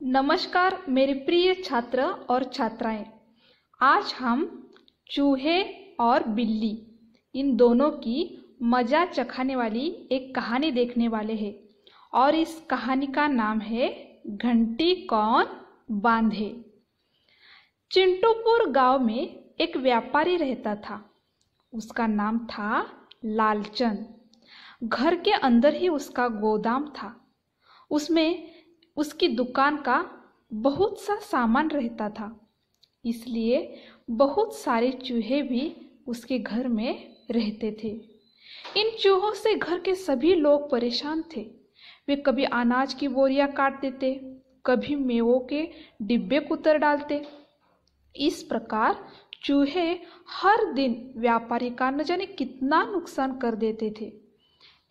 नमस्कार मेरे प्रिय छात्र और छात्राएं। आज हम चूहे और बिल्ली इन दोनों की मजा चखाने वाली एक कहानी देखने वाले हैं और इस कहानी का नाम है घंटी कौन बांधे। चिंटूपुर गांव में एक व्यापारी रहता था। उसका नाम था लालचंद। घर के अंदर ही उसका गोदाम था। उसमें उसकी दुकान का बहुत सा सामान रहता था, इसलिए बहुत सारे चूहे भी उसके घर में रहते थे। इन चूहों से घर के सभी लोग परेशान थे। वे कभी अनाज की बोरियां काट देते, कभी मेवों के डिब्बे कुतर डालते। इस प्रकार चूहे हर दिन व्यापारी का न जाने कितना नुकसान कर देते थे।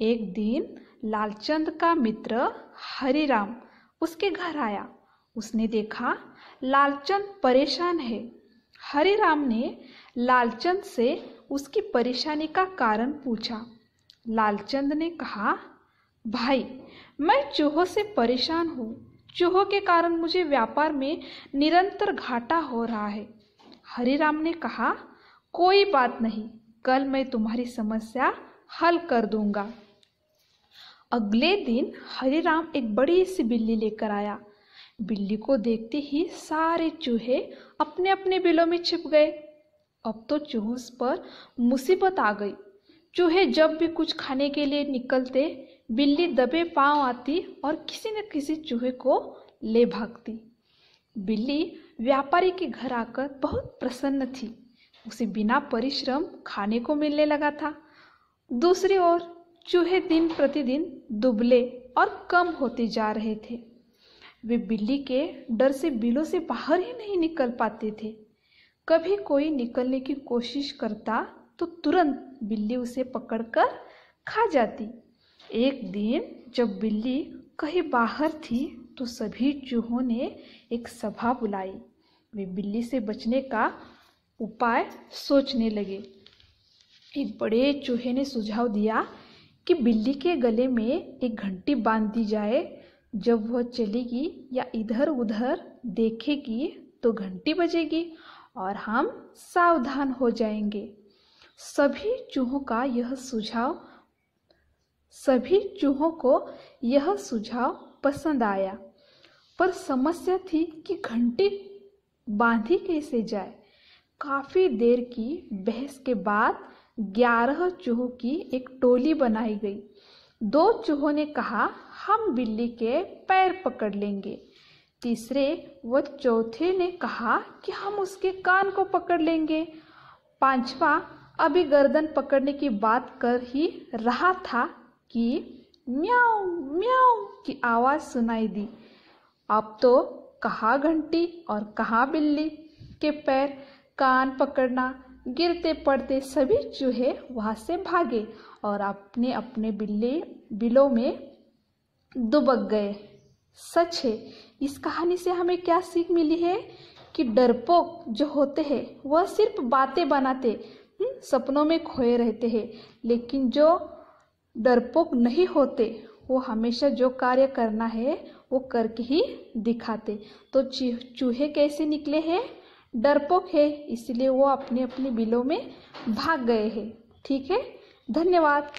एक दिन लालचंद का मित्र हरिराम उसके घर आया। उसने देखा लालचंद परेशान है। हरिराम ने लालचंद से उसकी परेशानी का कारण पूछा। लालचंद ने कहा, भाई मैं चूहों से परेशान हूँ। चूहों के कारण मुझे व्यापार में निरंतर घाटा हो रहा है। हरिराम ने कहा, कोई बात नहीं, कल मैं तुम्हारी समस्या हल कर दूंगा। अगले दिन हरिराम एक बड़ी सी बिल्ली लेकर आया। बिल्ली को देखते ही सारे चूहे अपने अपने बिलों में छिप गए। अब तो चूहों पर मुसीबत आ गई। चूहे जब भी कुछ खाने के लिए निकलते, बिल्ली दबे पांव आती और किसी न किसी चूहे को ले भागती। बिल्ली व्यापारी के घर आकर बहुत प्रसन्न थी। उसे बिना परिश्रम खाने को मिलने लगा था। दूसरी ओर चूहे दिन प्रतिदिन दुबले और कम होते जा रहे थे। वे बिल्ली के डर से बिलों से बाहर ही नहीं निकल पाते थे। कभी कोई निकलने की कोशिश करता तो तुरंत बिल्ली उसे पकड़कर खा जाती। एक दिन जब बिल्ली कहीं बाहर थी तो सभी चूहों ने एक सभा बुलाई। वे बिल्ली से बचने का उपाय सोचने लगे। एक बड़े चूहे ने सुझाव दिया कि बिल्ली के गले में एक घंटी बांध दी जाए। जब वह चलेगी या इधर उधर देखेगी तो घंटी बजेगी और हम सावधान हो जाएंगे। सभी चूहों को यह सुझाव पसंद आया, पर समस्या थी कि घंटी बांधी कैसे जाए। काफी देर की बहस के बाद 11 चूहों की एक टोली बनाई गई। 2 चूहों ने कहा, हम बिल्ली के पैर पकड़ लेंगे। तीसरे व चौथे ने कहा कि हम उसके कान को पकड़ लेंगे। 5वां अभी गर्दन पकड़ने की बात कर ही रहा था कि म्याऊ म्याऊ की आवाज सुनाई दी। अब तो कहाँ घंटी और कहाँ बिल्ली के पैर कान पकड़ना। गिरते पड़ते सभी चूहे वहां से भागे और अपने अपने बिलों में दुबक गए। सच है, इस कहानी से हमें क्या सीख मिली है कि डरपोक जो होते हैं वह सिर्फ बातें बनाते, सपनों में खोए रहते हैं, लेकिन जो डरपोक नहीं होते वो हमेशा जो कार्य करना है वो करके ही दिखाते। तो चूहे कैसे निकले हैं? डरपोक है, इसलिए वो अपने अपने बिलों में भाग गए हैं। ठीक है, धन्यवाद।